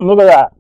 Look at that.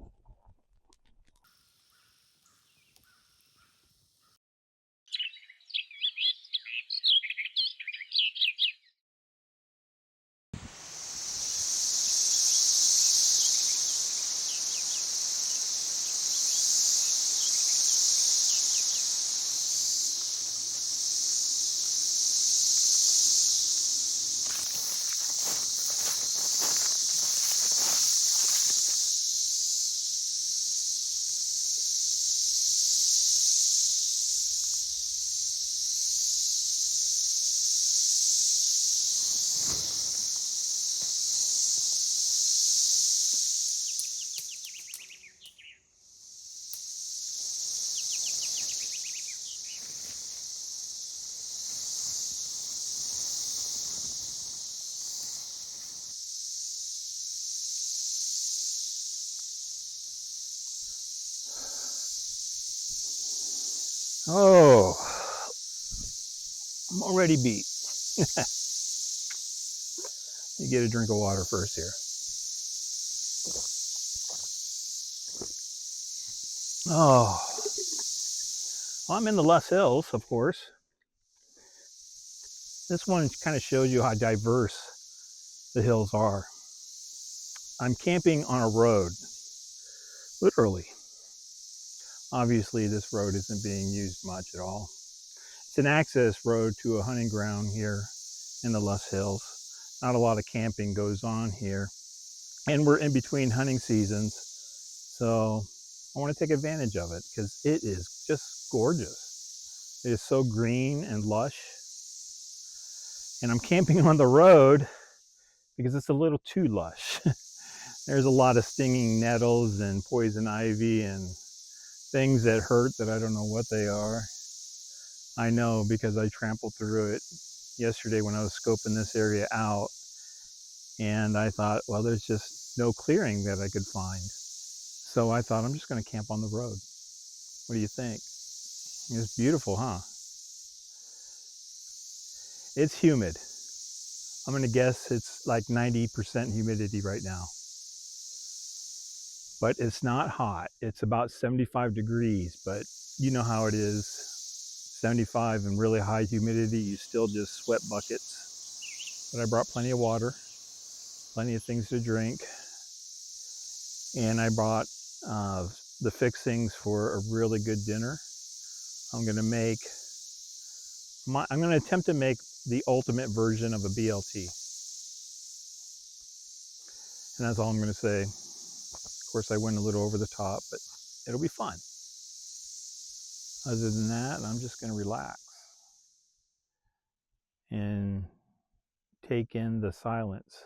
Oh, I'm already beat. You get a drink of water first here. Oh, well, I'm in the Loess Hills, of course. This one kind of shows you how diverse the hills are. I'm camping on a road, literally. Obviously, this road isn't being used much at all. It's an access road to a hunting ground here in the Loess Hills. Not a lot of camping goes on here. And we're in between hunting seasons, so I want to take advantage of it because it is just gorgeous. It is so green and lush. And I'm camping on the road because it's a little too lush. There's a lot of stinging nettles and poison ivy and things that hurt that I don't know what they are. I know because I trampled through it yesterday when I was scoping this area out, and I thought, well, there's just no clearing that I could find. So I thought I'm just going to camp on the road. What do you think? It's beautiful, huh? It's humid. I'm going to guess it's like 90% humidity right now. But it's not hot. It's about 75 degrees, but you know how it is. 75 and really high humidity, you still just sweat buckets. But I brought plenty of water, plenty of things to drink, and I brought the fixings for a really good dinner. I'm going to make I'm going to attempt to make the ultimate version of a BLT. And that's all I'm going to say. Of course, I went a little over the top, but it'll be fun. Other than that, I'm just going to relax and take in the silence.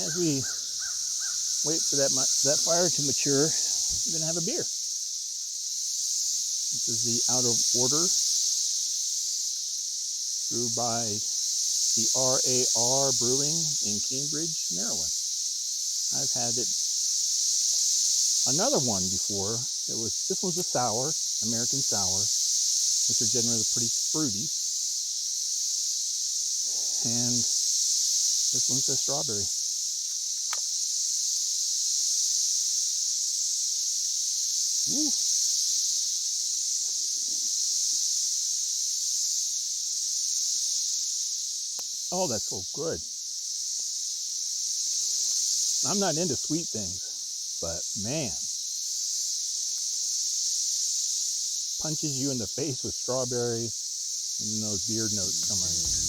as we wait for that fire to mature, we're going to have a beer. This is the Out of Order, brewed by the RAR Brewing in Cambridge, Maryland. I've had another one before. This one's a sour, American sour, which are generally pretty fruity. And this one's a strawberry. Woo. Oh, that's so good. I'm not into sweet things, but man, punches you in the face with strawberry, and then those beard notes come in.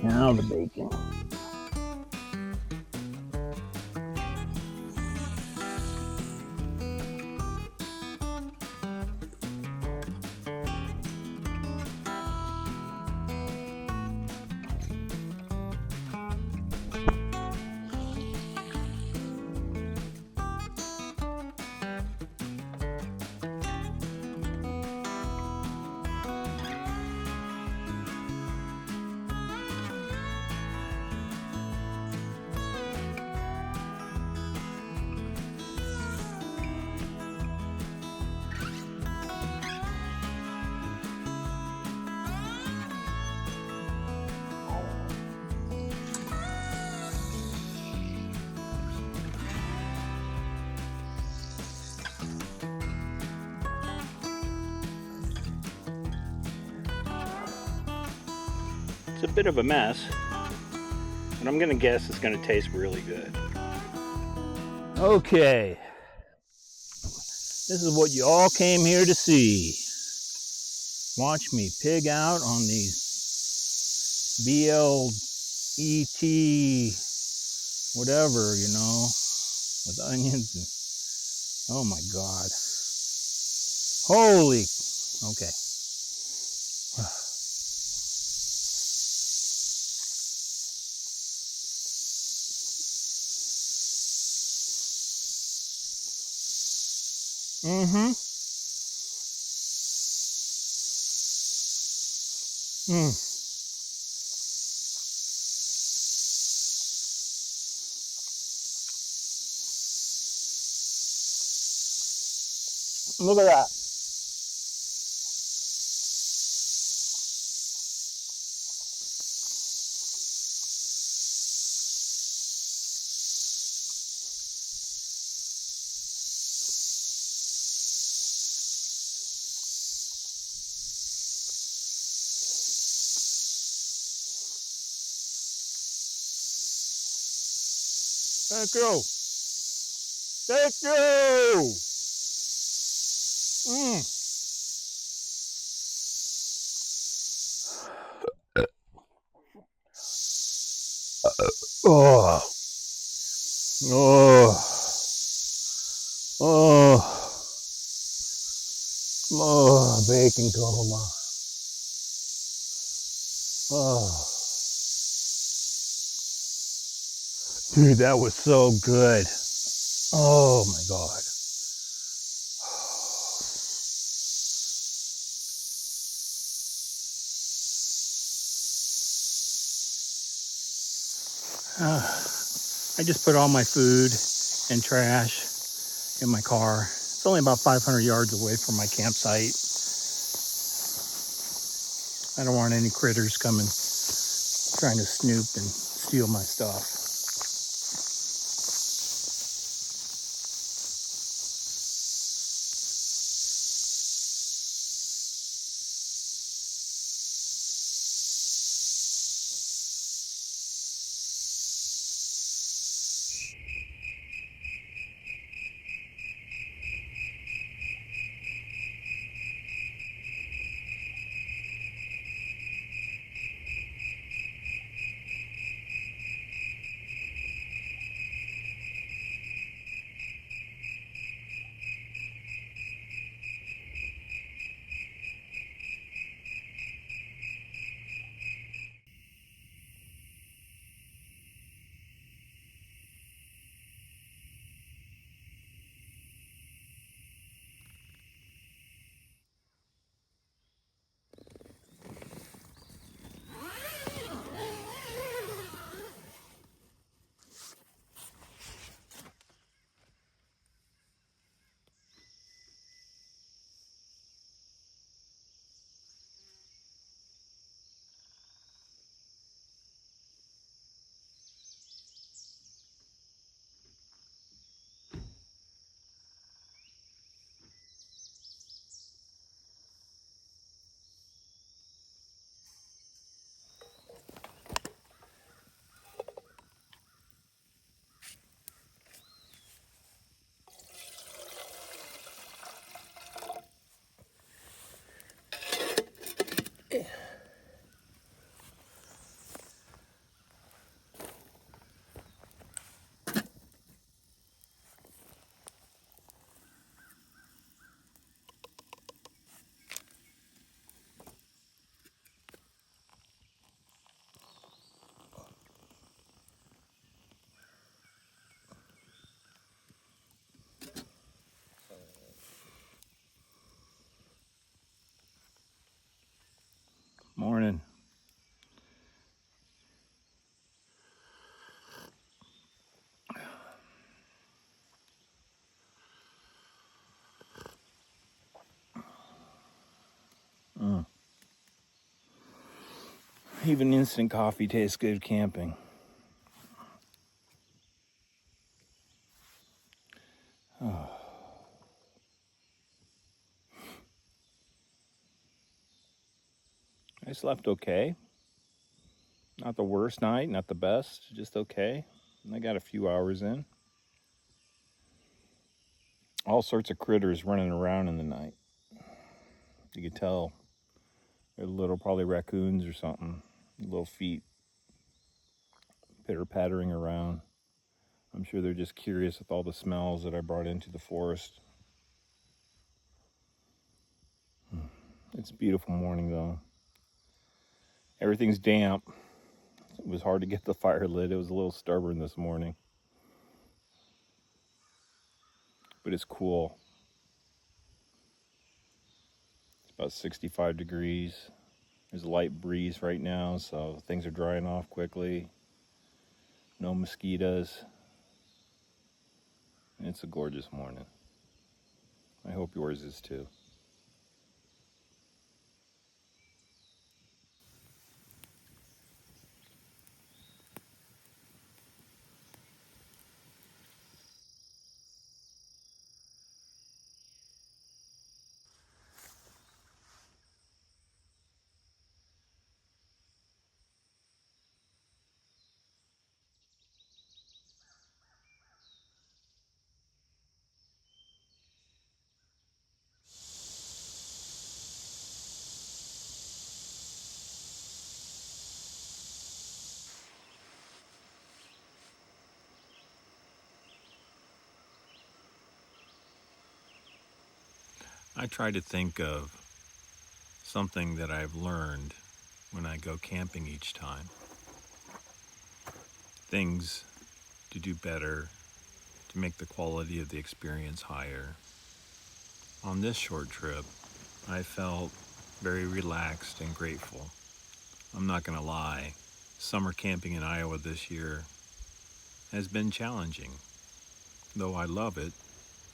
Now the bacon. It's a bit of a mess, but I'm gonna guess it's gonna taste really good. Okay, this is what you all came here to see. Watch me pig out on these BLET, whatever, you know, with onions and, oh my God. Holy, okay. Mm-hmm. Look at that. Thank you. Thank you. Oh, oh, oh, oh, bacon coma. Oh, dude, that was so good. Oh my God. I just put all my food and trash in my car. It's only about 500 yards away from my campsite. I don't want any critters coming trying to snoop and steal my stuff. Morning. Even instant coffee tastes good camping. Oh. I slept okay. Not the worst night, not the best, just okay. I got a few hours in. All sorts of critters running around in the night. You could tell they're little, probably raccoons or something. Little feet pitter-pattering around. I'm sure they're just curious with all the smells that I brought into the forest. It's a beautiful morning though. Everything's damp. It was hard to get the fire lit. It was a little stubborn this morning. But it's cool. It's about 65 degrees. There's a light breeze right now, so things are drying off quickly. No mosquitoes. It's a gorgeous morning. I hope yours is too. I try to think of something that I've learned when I go camping each time. Things to do better, to make the quality of the experience higher. On this short trip, I felt very relaxed and grateful. I'm not going to lie, summer camping in Iowa this year has been challenging. Though I love it,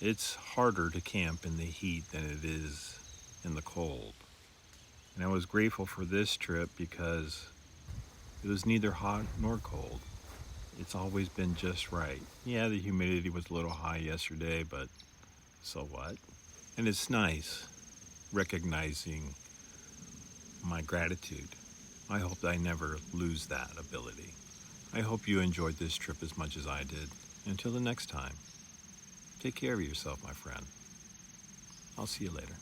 it's harder to camp in the heat than it is in the cold. And I was grateful for this trip because it was neither hot nor cold. It's always been just right. Yeah, the humidity was a little high yesterday, but so what? And it's nice recognizing my gratitude. I hope I never lose that ability. I hope you enjoyed this trip as much as I did. Until the next time, take care of yourself, my friend. I'll see you later.